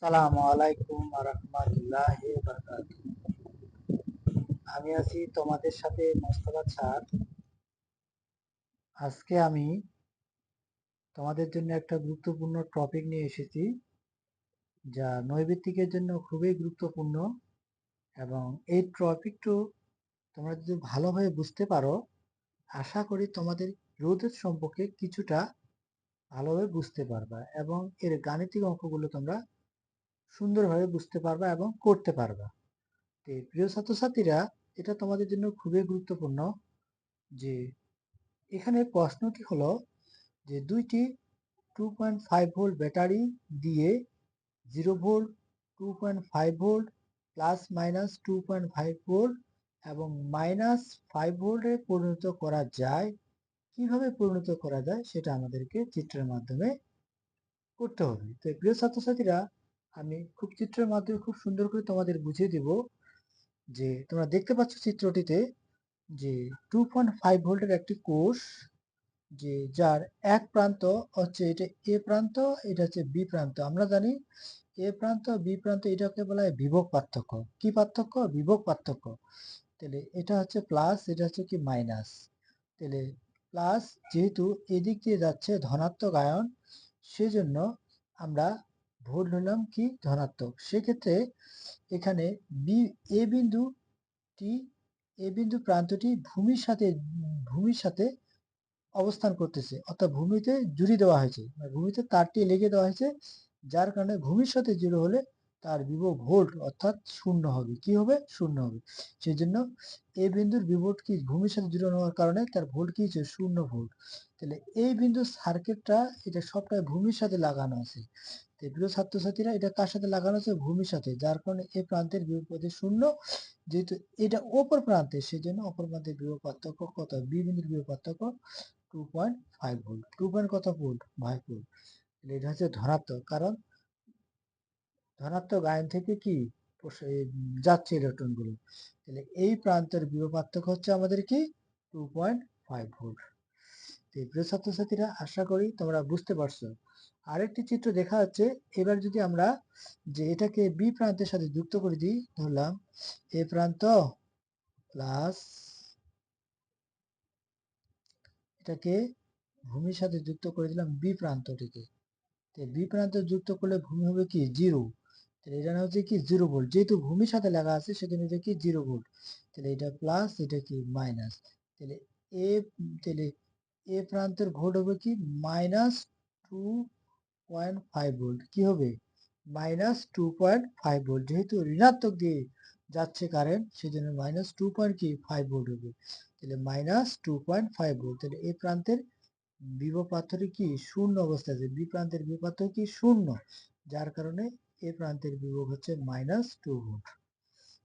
আসসালামু আলাইকুম রাহমাতুল্লাহি ওয়া বারাকাতুহু। আমি আছি তোমাদের সাথে মোস্তফা স্যার। আজকে আমি তোমাদের জন্য একটা গুরুত্বপূর্ণ টপিক নিয়ে এসেছি, যা নৈর্ব্যক্তিকের জন্য খুবই গুরুত্বপূর্ণ। এবং এই টপিকটা তোমরা যদি ভালোভাবে বুঝতে পারো, আশা করি তোমাদের রোধের সম্পর্কে কিছুটা ভালোভাবে বুঝতে পারবা এবং এর গাণিতিক অঙ্কগুলো তোমরা সুন্দরভাবে বুঝতে পারবা এবং করতে পারবা। প্রিয় ছাত্রছাত্রীরা, এটা তোমাদের জন্য খুবই গুরুত্বপূর্ণ যে এখানে প্রশ্নটি হলো যে দুইটি 2.5 ভোল্ট ব্যাটারি দিয়ে 0 volt, 2.5 volt, plus minus 2.5 volt এবং মাইনাস 5 ভোল্টে পরিণত করা যায়। কিভাবে পরিণত করা যায় সেটা আমাদেরকে চিত্রের মাধ্যমে করতে হবে। তো প্রিয় ছাত্রছাত্রীরা, আমি চিত্রের মাধ্যমে খুব সুন্দর করে তোমাদের বুঝিয়ে দিব। যে তোমরা দেখতে পাচ্ছ চিত্রটিতে যে 2.5 ভোল্টের একটি কোষ, যে যার এক প্রান্ত হচ্ছে এটা এ প্রান্ত, এটা হচ্ছে বি প্রান্ত। আমরা জানি এ প্রান্ত বি প্রান্ত, এটাকে বলা হয় বিভব পার্থক্য। কি পার্থক্য? বিভব পার্থক্য। তাহলে এটা হচ্ছে প্লাস, এটা হচ্ছে কি মাইনাস। তাহলে প্লাস, যেহেতু এদিক দিয়ে যাচ্ছে ধনাত্মক আয়ন, সেজন্য আমরা ভোল্ট নিলাম কি ধনাত্মক। সেক্ষেত্রে এখানে বি এ বিন্দুটি, এ বিন্দু প্রান্তটি ভূমির সাথে অবস্থান করতেছে, অর্থাৎ ভূমিতে জুড়ে দেওয়া হয়েছে, ভূমিতে তারটি লেগে দেওয়া হয়েছে। যার কারণে ভূমির সাথে জুড়ে হলে তার বিভব ভোল্ট অর্থাৎ শূন্য হবে। কি হবে? শূন্য হবে। সেই জন্য এই বিন্দুর বিভব কি ভূমির সাথে জুড়ে হওয়ার কারণে তার ভোল্ট কি হচ্ছে? শূন্য ভোল্ট। তাহলে এই বিন্দুর সার্কিটটা, এটা সবটাই ভূমির সাথে লাগানো আছে। প্রিয় ছাত্রছাত্রীরা, এটা কার সাথে লাগানো আছে? ভূমির সাথে। যার কারণে এই প্রান্তের বিভব পথে শূন্য। যেহেতু এটা অপর প্রান্তে, সেই জন্য অপর প্রান্তের বিভব পার্থক্য কত? বি বিন্দুর বিভব পার্থক্য 2.5 ভোল্ট। 2 পয়েন্ট কত ভোল্ট? 5 ভোল্ট। এটা হচ্ছে ধনাত্মক, কারণ ধনাত্মক আয়ন থেকে কি যাচ্ছে ইলেকট্রন গুলো। তাহলে এই প্রান্তের বিভব পার্থক্য হচ্ছে আমাদের কি? 2.5 ভোল্ট। প্রিয় ছাত্রছাত্রীরা, আশা করি তোমরা বুঝতে পারছো। আরেকটি চিত্র দেখা যাচ্ছে। এবার যদি আমরা যে এটাকে বি প্রান্তের সাথে যুক্ত করে দিই, ধরলাম এ প্রান্ত প্লাস, এটাকে ভূমির সাথে যুক্ত করে দিলাম বি প্রান্তটিকে। বি প্রান্ত যুক্ত করলে ভূমি হবে কি? 0। তাহলে এটা হচ্ছে কি? 0 ভোল্ট। যেহেতু ভূমির সাথে লাগা আছে, সেজন্য এটা কি? 0 ভোল্ট। তাহলে এটা প্লাস, এটা কি? মাইনাস। তাহলে এ তাহলে এ প্রান্তের ভোল্ট হবে কি? Minus 2.5 volt. কি হবে? Minus 2.5 volt. যেহেতু ঋণাত্মক দিয়ে যাচ্ছে কারেন্ট, সেজন্য মাইনাস 2.5 ভোল্ট হবে। তাহলে মাইনাস 2.5 ভোল্ট। তাহলে এই প্রান্তের বিভব পার্থক্য কি? শূন্য অবস্থায় আছে। বি প্রান্তের বিভব পার্থক্য কি? শূন্য। যার কারণে এ প্রান্তের বিভব হচ্ছে মাইনাস 2 ভোল্ট।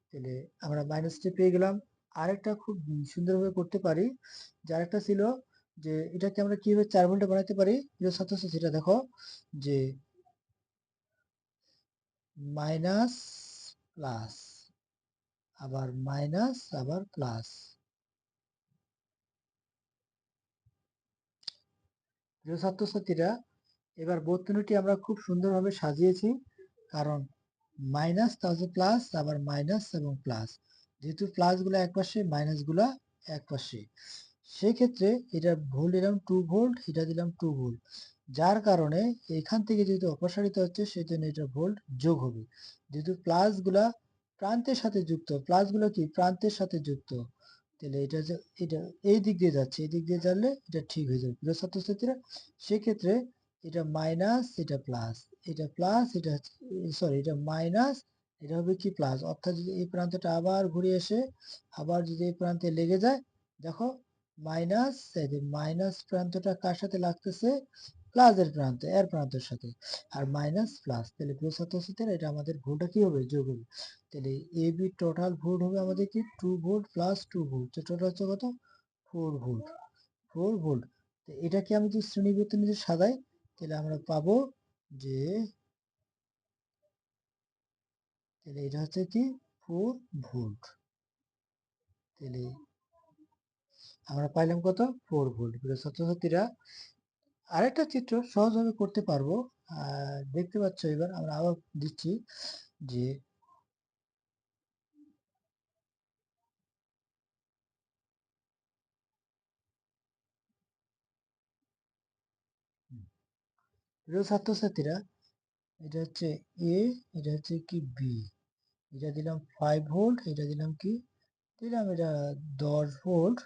তাহলে আমরা মাইনাসটি পেয়ে গেলাম। আরেকটা খুব সুন্দরভাবে করতে পারি। যার একটা ছিল যে এটাকে আমরা কিভাবে 4 ভোল্টে বানাতে পারি। প্রিয় ছাত্রছাত্রী, সেটা দেখো যে মাইনাস প্লাস, আবার মাইনাস, আবার প্লাস। প্রিয় ছাত্রছাত্রীরা, এবার বর্তনীটি আমরা খুব সুন্দরভাবে সাজিয়েছি, কারণ মাইনাস তাহলে প্লাস, আবার মাইনাস এবং প্লাস। যেহেতু প্লাস গুলো এক পাশে, মাইনাস গুলা এক পাশে, সেক্ষেত্রে এটা ভোল্ট দিলাম 2 ভোল্ট, এটা দিলাম 2 ভোল্ট। যার কারণে এখান থেকে যেহেতু অপসারিত হচ্ছে, সেই জন্য এটা ভোল্ট যোগ হবে। যেহেতু প্লাস গুলা প্রান্তের সাথে যুক্ত, প্লাস গুলো কি? প্রান্তের সাথে যুক্ত। তাহলে এটা এই দিক দিয়ে যাচ্ছে, এই দিক দিয়ে জানলে এটা ঠিক হয়ে যাবে। প্রিয় ছাত্রছাত্রীরা, সেক্ষেত্রে এটা মাইনাস, এটা প্লাস, এটা প্লাস, এটা সরি, এটা মাইনাস, এটা হবে কি? প্লাস। অর্থাৎ যদি এই প্রান্তটা আবার ঘুরে এসে আবার যদি এই প্রান্তে লেগে যায়, দেখো মাইনাস, মাইনাস প্রান্তটা কার সাথে লাগতেছে? প্লাসের প্রান্ত, এর প্রান্তের সাথে। আর মাইনাস প্লাস, তাহলে প্রিয় ছাত্রছাত্রীরা, এটা আমাদের ভোল্টটা কি হবে? যোগ হবে। তাহলে এ বি টোটাল ভোল্ট হবে আমাদের কি? 2 ভোল্ট প্লাস 2 ভোল্ট। তো টোটাল হচ্ছে কত? 4 ভোল্ট। 4 ভোল্ট। তো এটাকে আমি যদি শ্রেণীবর্তনীতে সাজাই, তাহলে আমরা পাবো যে, তাহলে এটা হচ্ছে কি? 4 ভোল্ট। তাহলে আমরা পাইলাম কত? 4 ভোল্ট। প্রিয় ছাত্রছাত্রীরা, আরেকটা চিত্র সহজভাবে করতে পারবো। দেখতে পাচ্ছ, এবার আমরা আবার দিচ্ছি যে প্রিয় ছাত্রছাত্রীরা, এটা হচ্ছে এ, এটা হচ্ছে কি বি, এটা দিলাম 5 ভোল্ট, এটা দিলাম কি দিলাম, এটা 10 ভোল্ট,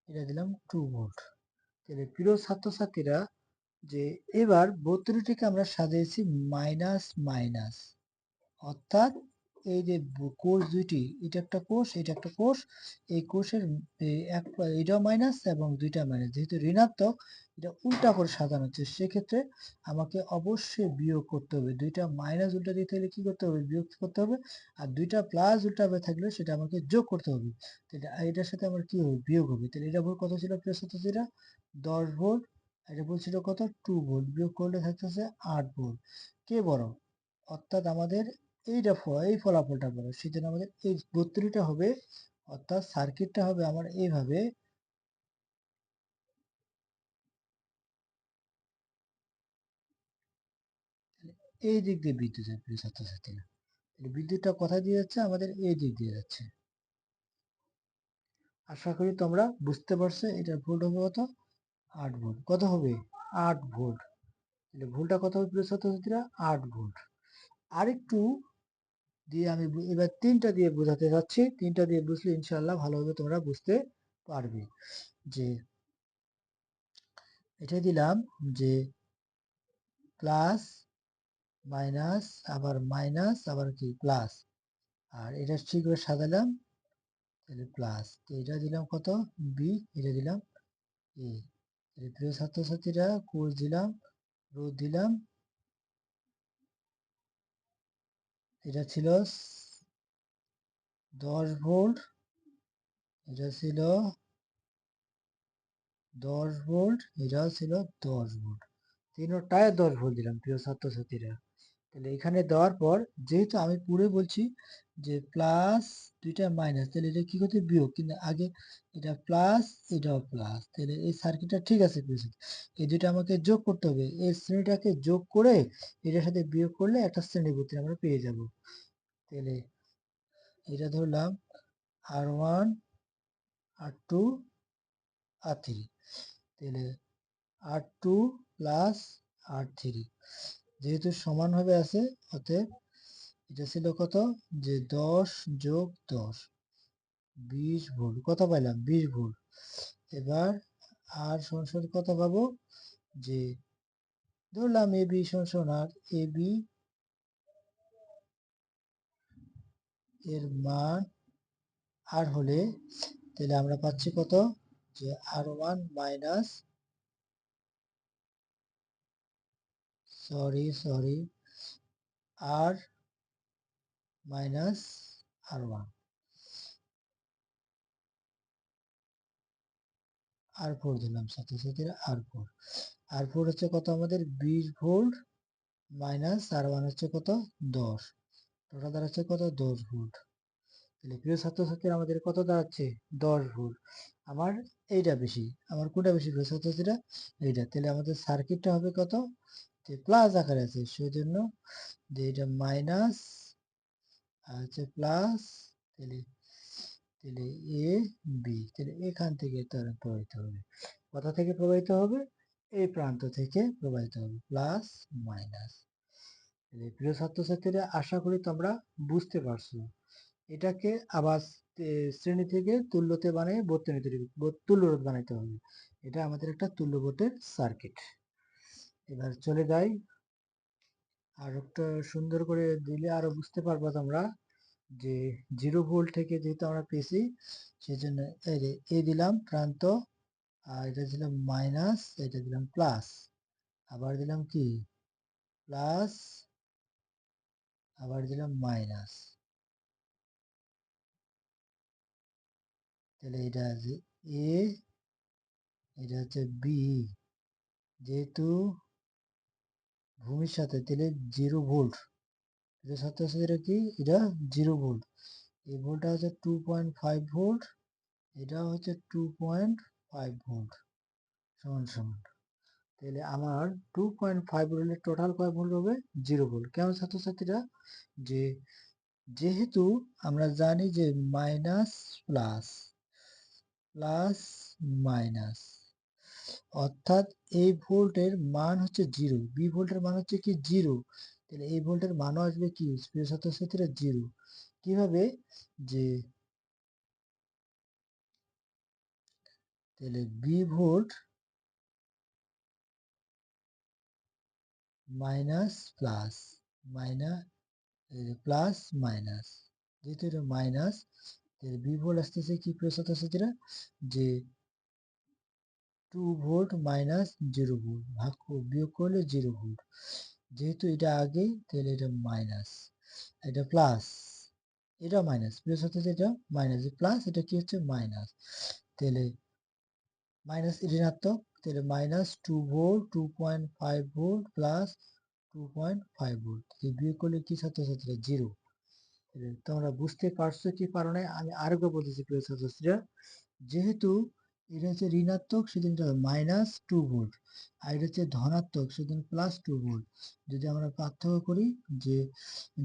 এটা দিলাম 2 ভোল্ট। তাহলে প্রিয় ছাত্রছাত্রীরা, যে এবার বর্তনীটিকে আমরা সাজিয়েছি মাইনাস মাইনাস, অর্থাৎ এই যে কোষ দুইটি, এটা একটা কোষ, এটা একটা কোষ, এই কোষের এটাও মাইনাস এবং দুইটা মাইনাস, যেহেতু ঋণাত্মক, এটা উল্টা করে সাজানো হচ্ছে, সেক্ষেত্রে আমাকে অবশ্যই বিয়োগ করতে হবে। দুইটা মাইনাস উল্টা দিতে হলে কি করতে হবে? বিয়োগ করতে হবে। আর দুইটা প্লাস উল্টা থাকলে সেটা আমাকে যোগ করতে হবে। তাহলে এটার সাথে আমার কি হবে? বিয়োগ হবে। তাহলে এটা ভোল্ট কত ছিল প্রিয় ছাত্রছাত্রীরা? 10 ভোল্ট। এটা বলছিল কত? 2 ভোল্ট। বিয়োগ করলে থাকতেছে 8 ভোল্ট। কে বড়? অর্থাৎ আমাদের এই ফলাফলটা বড়, সেজন্য আমাদের এই বর্তনীটা হবে, অর্থাৎ সার্কিটটা হবে আমার এইভাবে, এই দিক দিয়ে বিদ্যুৎ যায় প্রিয় ছাত্রছাত্রীরা। বিদ্যুৎটা কোথায় দিয়ে যাচ্ছে? আমাদের এই দিক দিয়ে যাচ্ছে। আশা করি তোমরা বুঝতে পারছো। এটার ভোল্ট হবে কত? 8 ভোল্ট। কত হবে? 8 ভোল্ট। তাহলে ভোল্টটা কত হবে প্রিয় ছাত্রছাত্রীরা? 8 ভোল্ট। আরেকটু দিয়ে আমি এবার তিনটা দিয়ে বোঝাতে যাচ্ছি। তিনটা দিয়ে বুঝলে ইনশাআল্লাহ ভালোভাবে তোমরা বুঝতে পারবে। যে এটা দিলাম যে প্লাস মাইনাস, আবার মাইনাস, আবার কি প্লাস, আর এটা ঠিকভাবে সাজালাম, তাহলে প্লাস। তো এটা দিলাম কত? বি, এটা দিলাম এ। প্রিয় ছাত্রছাত্রীরা, কোষ দিলাম, রোধ দিলাম, এটা ছিল 10 ভোল্ট, এটা ছিল 10 ভোল্ট, এটাও ছিল 10 ভোল্ট। তিনটায় 10 ভোল্ট দিলাম প্রিয় ছাত্রছাত্রীরা। তাহলে এখানে দেওয়ার পর, যেহেতু আমি পুরো বলছি যে প্লাস দুইটা মাইনাস, তাহলে এটা কি করতে? বিয়োগ। কিন্তু আগে এটা প্লাস, এটাও প্লাস, তাহলে এই সার্কিটটা ঠিক আছে প্রিয় ছাত্রী। এই দুইটা আমাকে যোগ করতে হবে, এই শ্রেণীটাকে যোগ করে এটার সাথে বিয়োগ করলে একটা শ্রেণী বর্তনী আমরা পেয়ে যাব। তাহলে এটা ধরলাম R1, R2, R3। তাহলে R2 প্লাস R3 যেহেতু সমানভাবে আছে, অতএব এটা ছিল কত? যে 10 যোগ 10, 20 ভোল্ট। কত পাইলাম? 20 ভোল্ট। এবার আর সমান কত পাবো? যে ধরলাম এ বি সমান আর, এ বি এর মান আর হলে, তাহলে আমরা পাচ্ছি কত? যে R1 মাইনাস, সরি, আর মাইনাস R1, R4 দিলাম ছাত্রছাত্রীরা, R4 হচ্ছে কত আমাদের? 20 ভোল্ট মাইনাস R1 হচ্ছে কত? 10। টোটাল দাঁড়াচ্ছে কত? 10 ভোল্ট। তাহলে প্রিয় ছাত্রছাত্রীরা, আমাদের কত দাঁড়াচ্ছে? 10 ভোল্ট। আমার এইটা বেশি। আমার কোনটা বেশি প্রিয় ছাত্রছাত্রীরা? এইটা। তাহলে আমাদের সার্কিটটা হবে কত? যে প্লাস আকারে আছে, সেই জন্য যে এটা মাইনাস আর হচ্ছে প্লাস, তাহলে তাহলে এ বি, তাহলে এখান থেকে তার প্রবাহিত হবে। কোথা থেকে প্রবাহিত হবে? এই প্রান্ত থেকে প্রবাহিত হবে, প্লাস মাইনাস। প্রিয় ছাত্রছাত্রীরা, আশা করি তোমরা বুঝতে পারছো। এটাকে আবার শ্রেণী থেকে তুল্যতে বানিয়ে বর্তনীতে তুল্যরোধ বানাইতে হবে। এটা আমাদের একটা তুল্যবোধের সার্কিট। এবার চলে যাই, আর একটা সুন্দর করে দিলে আরো বুঝতে পারবো তোমরা। যে 0 ভোল্ট থেকে যেহেতু আমরা পেয়েছি, সেজন্য এই যে এ দিলাম প্রান্ত, আর এটা দিলাম মাইনাস, এটা দিলাম প্লাস, আবার দিলাম কি প্লাস, আবার দিলাম মাইনাস। তাহলে এটা আছে এ, এটা হচ্ছে বি, যেহেতু ভূমির সাথে, তাহলে 0 ভোল্ট। এটা ছাত্রছাত্রীরা কি? এটা 0 ভোল্ট। এই ভোল্টটা হচ্ছে 2.5 ভোল্ট, এটা হচ্ছে 2.5 ভোল্ট, সমান সমান। তাহলে আমার 2.5 ভোল্টের টোটাল কয় ভোল্ট হবে? 0 ভোল্ট। কেমন ছাত্রছাত্রীরা? যে যেহেতু আমরা জানি যে মাইনাস প্লাস প্লাস মাইনাস, অর্থাৎ এই ভোল্টের মান হচ্ছে 0, বি ভোল্টের মান হচ্ছে কি 0, তাহলে এই ভোল্টের মানও আসবে কি প্রিয় ছাত্রছাত্রীরা 0। কিভাবে? যে তাহলে B volt minus plus minus plus minus, যেহেতু এটা মাইনাস, তাহলে বি ভোল্ট আসতেছে কি প্রিয় ছাত্রছাত্রীরা? যে 2 ভোল্ট মাইনাস 0 ভোল্ট বিয়োগ করলে 0 ভোল্ট। যেহেতু এটা আগে, তাহলে এটা মাইনাস, এটা প্লাস, এটা মাইনাস, প্রিয় ছাত্রছাত্রী এটা মাইনাস, প্লাস এটা কি হচ্ছে মাইনাস, তাহলে মাইনাস ঋণাত্মক, তাহলে minus 2 volt 2.5 volt plus 2.5 volt, বিয়োগ করলে কি ছাত্রছাত্রীরা 0। তোমরা বুঝতে পারছো কি পারো না? আমি আরেকবার বলতেছি প্রিয় ছাত্রছাত্রীরা, যেহেতু এটা হচ্ছে ঋণাত্মক সেজন্য মাইনাস 2 ভোল্ট, আর এটা হচ্ছে ধনাত্মক সেজন্য প্লাস 2 ভোল্ট। যদি আমরা পার্থক্য করি, যে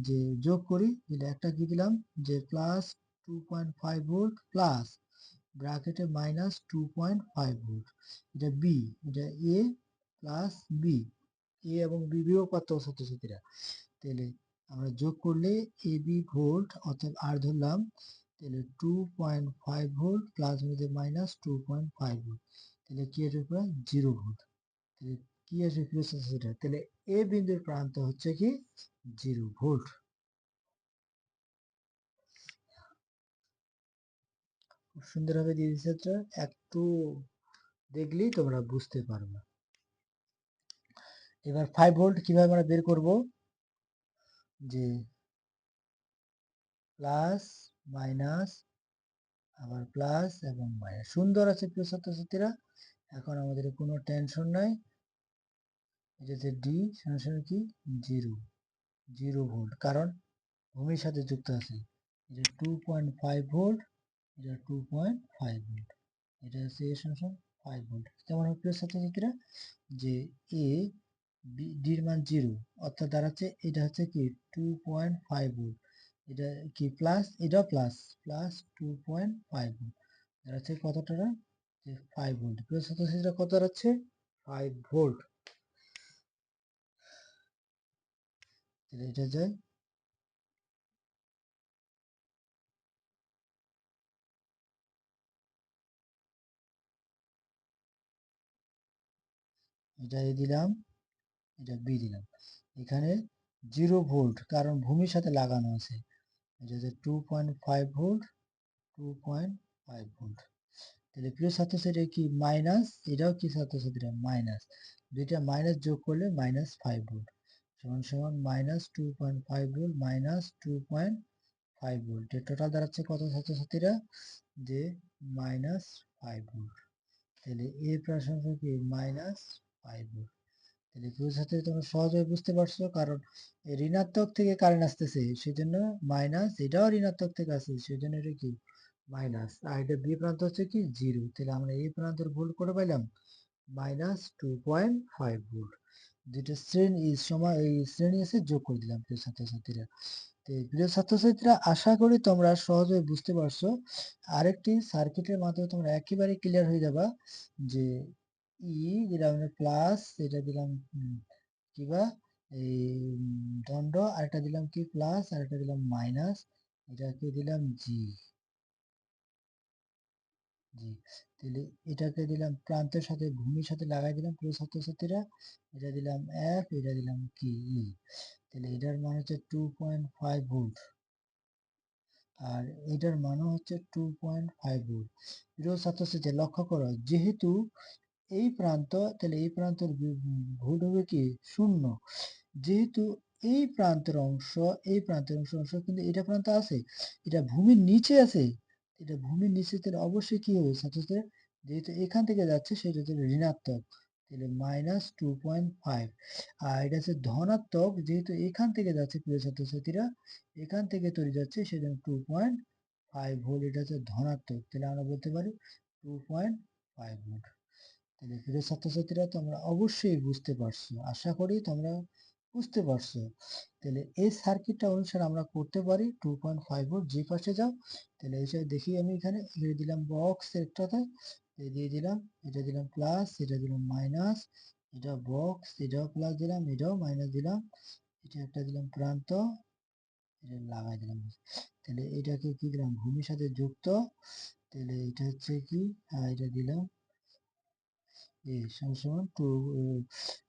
যে যোগ করি, তাহলে একটা কি দিলাম যে প্লাস 2.5 ভোল্ট প্লাস ব্র্যাকেটে মাইনাস 2.5 ভোল্ট, এটা বি, এটা এ প্লাস বি, এ এবং বি বিয়োগ পার্থক্য ছাত্রছাত্রীরা। তাহলে আমরা যোগ করলে এ বি ভোল্ট অর্থাৎ আর ধরলাম, তাহলে 2.5 ভোল্ট প্লাস হচ্ছে মাইনাস 2.5 ভোল্ট, তাহলে কি আসবে পুরো 0 ভোল্ট। তাহলে কি আসবে প্রিয় ছাত্রছাত্রীরা? তাহলে এ বিন্দুর প্রান্ত হচ্ছে কি 0 ভোল্ট। খুব সুন্দরভাবে দিয়ে দিচ্ছে, একটু দেখলেই তোমরা বুঝতে পারবে। এবার 5 ভোল্ট কিভাবে আমরা বের করব? যে প্লাস মাইনাস আবার প্লাস এবং মাইনাস, সুন্দর আছে প্রিয় ছাত্রছাত্রীরা। এখন আমাদের কোনো টেনশন নাই, এটা হচ্ছে ডি সমান কি 0, 0 ভোল্ট, কারণ ভূমির সাথে যুক্ত আছে। এটা 2.5 ভোল্ট, এটা 2.5 ভোল্ট, এটা হচ্ছে এ সমান 5 ভোল্ট। যেমন প্রিয় ছাত্রছাত্রীরা, যে এ ডির মান 0, অর্থাৎ দাঁড়াচ্ছে এটা হচ্ছে কি 2.5 ভোল্ট, এটা কি প্লাস, এটা প্লাস প্লাস 2.5 ভোল্ট, দাঁড়াচ্ছে কতটা? যে 5 ভোল্ট। প্রিয় ছাত্রছাত্রীরা কত দাঁড়াচ্ছে? 5 ভোল্ট। এটা যায়, এটা এ দিলাম, এটা বি দিলাম। এখানে 0 ভোল্ট কারণ ভূমির সাথে লাগানো আছে, এটা হচ্ছে 2.5 ভোল্ট, 2.5 ভোল্ট। তাহলে প্রিয় ছাত্রছাত্রী কি মাইনাস, এটাও কি ছাত্রছাত্রীরা মাইনাস, দুইটা মাইনাস যোগ করলে মাইনাস 5 ভোল্ট সমান সমান মাইনাস 2.5 ভোল্ট মাইনাস 2.5 ভোল্ট, এর টোটাল দাঁড়াচ্ছে কত ছাত্রছাত্রীরা? যে মাইনাস 5 ভোল্ট। তাহলে এ প্রাসঙ্গ কি মাইনাস 5 ভোল্ট। তাহলে প্রিয় ছাত্রী তোমরা সহজেই বুঝতে পারছো, কারণ এই ঋণাত্মক থেকে কারেন্ট আসতেছে সেজন্য মাইনাস, এটাও ঋণাত্মক থেকে আসছে সেজন্য এটা কি মাইনাস, আর এটা বি প্রান্ত হচ্ছে কি 0, তাহলে আমরা এই প্রান্তের ভোল্ট করে পাইলাম মাইনাস 2.5 ভোল্ট। দুটো শ্রেণী সময় এই শ্রেণী এসে যোগ করে দিলাম প্রিয় ছাত্রছাত্রীরা। তো প্রিয় ছাত্রছাত্রীরা আশা করি তোমরা সহজে বুঝতে পারছো। আরেকটি সার্কিটের মাধ্যমে তোমরা একেবারে ক্লিয়ার হয়ে যাবা, যে ই দিলাম প্লাস, এটা দিলাম কিবা এই দণ্ড, আরেকটা দিলাম কি প্লাস, আরেকটা দিলাম মাইনাস, এটাকে দিলাম জি, জি, তাহলে এটাকে দিলাম প্রান্তের সাথে ভূমির সাথে লাগাই দিলাম প্রিয় ছাত্রছাত্রীরা, এটা দিলাম এফ, এটা দিলাম কি ই, তাহলে এটার মান হচ্ছে 2.5 ভোল্ট, আর এটার মানও হচ্ছে 2.5 ভোল্ট। প্রিয় ছাত্রছাত্রী লক্ষ্য করো, যেহেতু এই প্রান্ত, তাহলে এই প্রান্তের ভোল্ট হবে কি 0, যেহেতু এই প্রান্তের অংশ, এই প্রান্তের অংশ কিন্তু এটা প্রান্ত আছে, এটা ভূমির নিচে আছে, এটা ভূমির নিচে, তাহলে অবশ্যই কি হবে ছাত্রছাত্রী, যেহেতু এখান থেকে যাচ্ছে সেটা হচ্ছে ঋণাত্মক, তাহলে মাইনাস 2.5, আর এটা হচ্ছে ধনাত্মক, যেহেতু এখান থেকে যাচ্ছে প্রিয় ছাত্রছাত্রীরা, এখান থেকে তৈরি যাচ্ছে সেজন্য 2.5 ভোল্ট, এটা হচ্ছে ধনাত্মক, তাহলে আমরা বলতে পারি 2.5 ভোল্ট। তাহলে প্রিয় ছাত্রছাত্রীরা তোমরা অবশ্যই বুঝতে পারছো, আশা করি তোমরা বুঝতে পারছো। তাহলে এই সার্কিটটা অনুসারে আমরা করতে পারি 2.5 ভোল্ট, যে পাশে যাও। তাহলে এই দেখি আমি এখানে দিলাম বক্স একটাতে, দিয়ে দিলাম, এটা দিলাম প্লাস, এটা দিলাম মাইনাস, এটা বক্স, এটাও প্লাস দিলাম, এটাও মাইনাস দিলাম, এটা একটা দিলাম প্রান্ত, এটা লাগাই দিলাম। তাহলে এটাকে কি দিলাম, ভূমির সাথে যুক্ত। তাহলে এটা হচ্ছে কি, এটা দিলাম সমান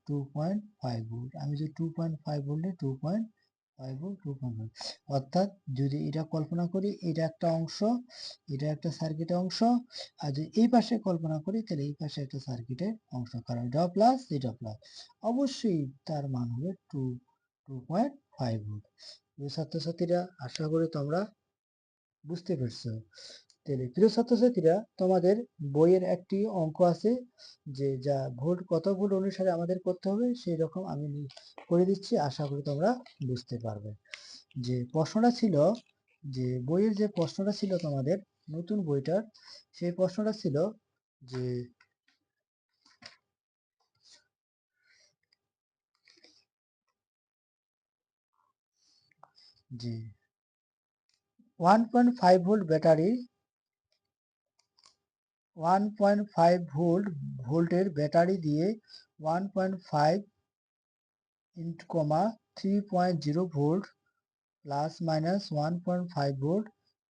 2.5 ভোল্ট। আমি যে 2.5 ভোল্টে 2.5 ভোল্ট 2.5, অর্থাৎ যদি এটা কল্পনা করি, এটা একটা অংশ, এটা একটা সার্কিটের অংশ, আর যদি এই পাশে কল্পনা করি, তাহলে এই পাশে একটা সার্কিটের অংশ, কারণ এটা প্লাস এটা প্লাস, অবশ্যই তার মান হবে 2.5 ভোল্ট। ছাত্রছাত্রীরা, আশা করি তোমরা বুঝতে পেরেছো। তাহলে প্রিয় ছাত্রছাত্রীরা, তোমাদের বইয়ের একটি অঙ্ক আছে, যে যা ভোল্ট, কত ভোল্ট অনুসারে আমাদের করতে হবে, সেই রকম আমি করে দিচ্ছি, আশা করি তোমরা বুঝতে পারবে। যে প্রশ্নটা ছিল, যে বইয়ের যে প্রশ্নটা ছিল তোমাদের নতুন বইটার, সেই প্রশ্নটা ছিল যে যে 1.5 ভোল্ট ব্যাটারি, 1.5 ভোল্টের ব্যাটারি দিয়ে 1.5 ইন্টু কমা 3.0 volt plus minus 1.5 volt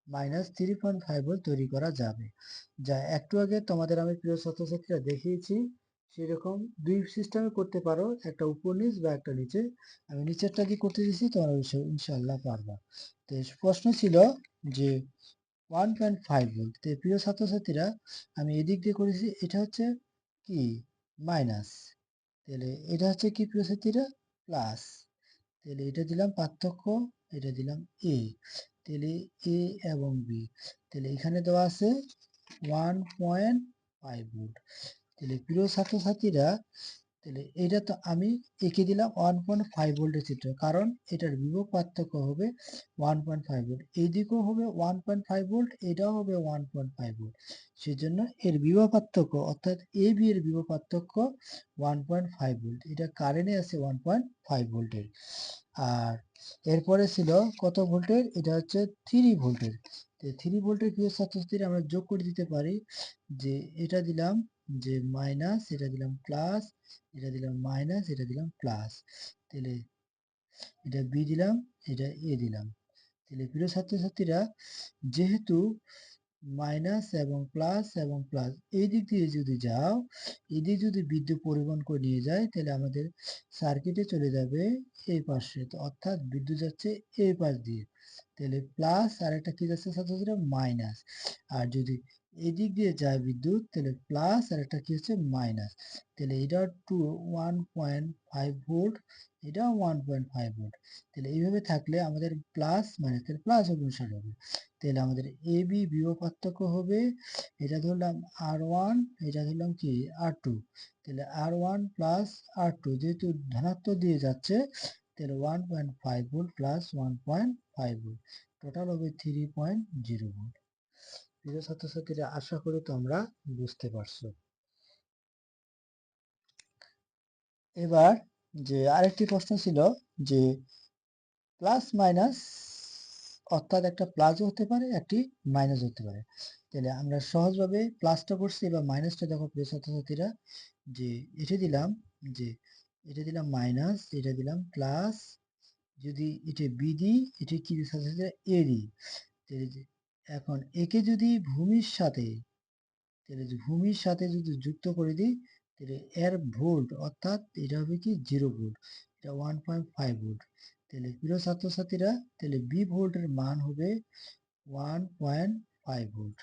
minus 3.5 volt তৈরি করা যাবে। যা একটু আগে তোমাদের আমি প্রিয় ছাত্রছাত্রীরা দেখিয়েছি, সেরকম দুই সিস্টেমে করতে পারো, একটা উপর নিচ বা একটা নিচে। আমি নিচেরটা দিয়ে করতে দিচ্ছি, তোমরা ইনশাআল্লাহ পারবা। তো প্রশ্ন ছিল যে 1.5 ভোল্ট, তো প্রিয় ছাত্রছাত্রীরা আমি এদিক দিয়ে করেছি, এটা হচ্ছে কি মাইনাস, তাহলে এটা হচ্ছে কি প্রিয় ছাত্রীরা প্লাস। তাহলে এটা দিলাম পার্থক্য, এটা দিলাম এ, তাহলে এ এবং বি, তাহলে এখানে দেওয়া আছে 1.5 ভোল্ট। তাহলে প্রিয় ছাত্রছাত্রীরা, তাহলে এটা তো আমি এঁকে দিলাম 1.5 ভোল্টের চিত্র, কারণ এটার বিভব পার্থক্য হবে 1.5 ভোল্ট, এই দিকেও হবে 1.5 ভোল্ট, এটাও হবে 1.5 ভোল্ট, সেজন্য এর বিভব পার্থক্য অর্থাৎ এ বি এর বিভব পার্থক্য 1.5 ভোল্ট, এটা কারেন্টে আছে 1.5 ভোল্টের। আর এরপরে ছিল কত ভোল্টের, এটা হচ্ছে 3 ভোল্টের। 3 ভোল্টের প্রিয় ছাত্রছাত্রীরা আমরা যোগ করে দিতে পারি, যে এটা দিলাম যে মাইনাস, এটা দিলাম প্লাস, এটা দিলাম মাইনাস, এটা দিলাম প্লাস, তাহলে এটা বি দিলাম, এটা এ দিলাম। তাহলে প্রিয় ছাত্রছাত্রীরা, যেহেতু মাইনাস এবং প্লাস এই দিক দিয়ে যদি যাও, এই দিক যদি বিদ্যুৎ পরিবহন করে নিয়ে যায়, তাহলে আমাদের সার্কিটে চলে যাবে এই পাশে, অর্থাৎ বিদ্যুৎ যাচ্ছে এই পাশ দিয়ে, তাহলে প্লাস, আর একটা কি যাচ্ছে ছাত্রছাত্রীরা মাইনাস। আর যদি এদিক দিয়ে যায় বিদ্যুৎ, তাহলে প্লাস, আর একটা কি হচ্ছে মাইনাস। তাহলে এটা 1.5 ভোল্ট, এটা 1.5 ভোল্ট। তাহলে এইভাবে থাকলে আমাদের প্লাস মাইনাস, তাহলে প্লাস অনুসারে হবে। তাহলে আমাদের এ বি বিভব পার্থক্য হবে, এটা ধরলাম R1, এটা ধরলাম কি R2, তাহলে R1 প্লাস R2 যেহেতু ধনাত্মক দিয়ে যাচ্ছে, তাহলে 1.5 ভোল্ট প্লাস 1.5 ভোল্ট, টোটাল হবে 3.0 ভোল্ট। প্রিয় ছাত্রছাত্রীরা, আশা করি তোমরা বুঝতে পারছো। এবার যে আরেকটি প্রশ্ন ছিল, যে প্লাস মাইনাস, অর্থাৎ একটা প্লাসও হতে পারে, একটি মাইনাস হতে পারে। তাহলে আমরা সহজভাবে প্লাসটা করছি, এবার মাইনাসটা দেখো প্রিয় ছাত্রছাত্রীরা, যে এটা দিলাম, যে এটা দিলাম মাইনাস, এটা দিলাম প্লাস, যদি এটা বি দিই, এটা কি ছাত্রছাত্রীরা এ দিই, তাহলে এখন একে যদি ভূমির সাথে, তাহলে ভূমির সাথে যদি যুক্ত করে দিই, তাহলে এর ভোল্ট অর্থাৎ এটা হবে কি 0 ভোল্ট, এটা 1.5 ভোল্ট। তাহলে প্রিয় ছাত্রছাত্রীরা, তাহলে বি ভোল্টের মান হবে 1.5 ভোল্ট।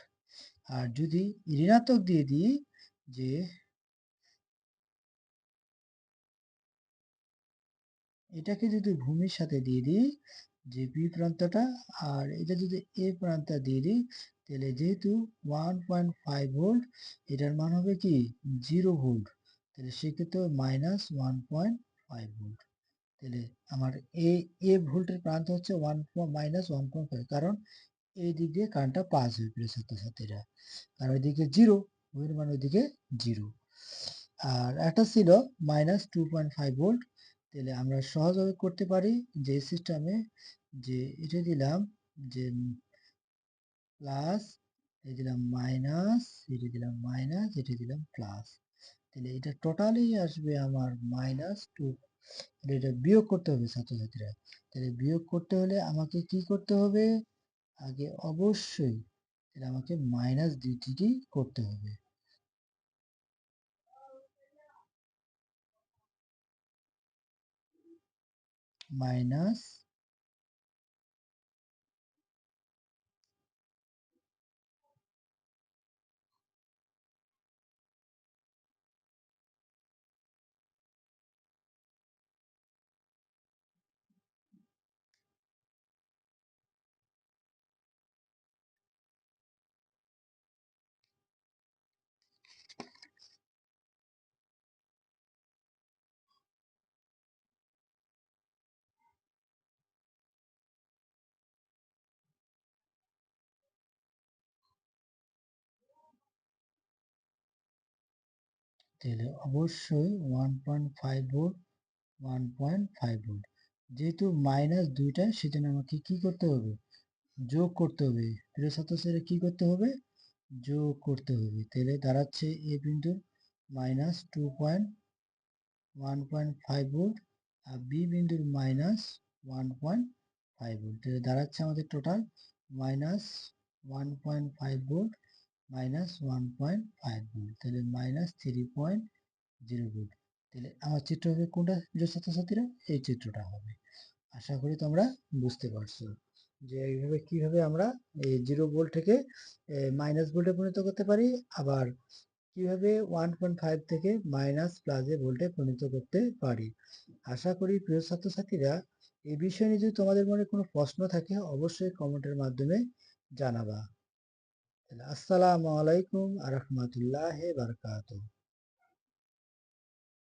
আর যদি ঋণাত্মক দিয়ে দিই, যে এটাকে যদি ভূমির সাথে দিয়ে দিই, যে বি প্রান্তটা, আর এটা যদি এ প্রান্ত দিয়ে দিই, তাহলে যেহেতু 1.5 ভোল্ট, এটার মান হবে কি 0 ভোল্ট, তাহলে সেক্ষেত্রে মাইনাস 1.5 ভোল্ট। তাহলে আমার এ ভোল্টের প্রান্ত হচ্ছে মাইনাস 1.5, কারণ এই দিক দিয়ে কারেন্টটা পাস হয়ে প্রিয় ছাত্রছাত্রীরা, কারণ ওইদিকে জিরো, ওই মানে ওইদিকে জিরো। আর একটা ছিল -2.5 ভোল্ট। তাহলে আমরা সহজভাবে করতে পারি যে সিস্টেমে, যে এটা দিলাম যে প্লাস, এই দিলাম মাইনাস, এটা দিলাম মাইনাস, এটা দিলাম প্লাস। তাহলে এটা টোটালি আসবে আমার -2। এটা বিয়োগ করতে হবে ছাত্রছাত্রীরা। তাহলে বিয়োগ করতে হলে আমাকে কি করতে হবে? আগে অবশ্যই তাহলে আমাকে মাইনাস ডিগ্রি করতে হবে। মাইনাস তাহলে অবশ্যই 1.5 ভোল্ট, 1.5 ভোল্ট। যেহেতু মাইনাস দুইটা, সেজন্য আমাকে কি করতে হবে? যোগ করতে হবে। প্রিয় ছাত্রছাত্রীরা কি করতে হবে? যোগ করতে হবে। তাহলে দাঁড়াচ্ছে এ বিন্দু -1.5 ভোল্ট আর বি বিন্দুর -1.5 ভোল্ট। তাহলে দাঁড়াচ্ছে আমাদের টোটাল -1.5 ভোল্ট -1.5 ভোল্ট, তাহলে -3.0 ভোল্ট। তাহলে আমার চিত্র হবে কোনটা প্রিয় ছাত্রছাত্রীরা? এই চিত্রটা হবে। আশা করি তোমরা বুঝতে পারছো যে এইভাবে কিভাবে আমরা এই 0 ভোল্ট থেকে মাইনাস ভোল্টে পরিণত করতে পারি, আবার কিভাবে 1.5 থেকে মাইনাস প্লাসে ভোল্টে পরিণত করতে পারি। আশা করি প্রিয় ছাত্রছাত্রীরা এই বিষয়ে নিয়ে যদি তোমাদের মনে কোনো প্রশ্ন থাকে অবশ্যই কমেন্টের মাধ্যমে জানাবা। আসসালামু আলাইকুম আ রহমতুল্লাহি বারাকাতুহু।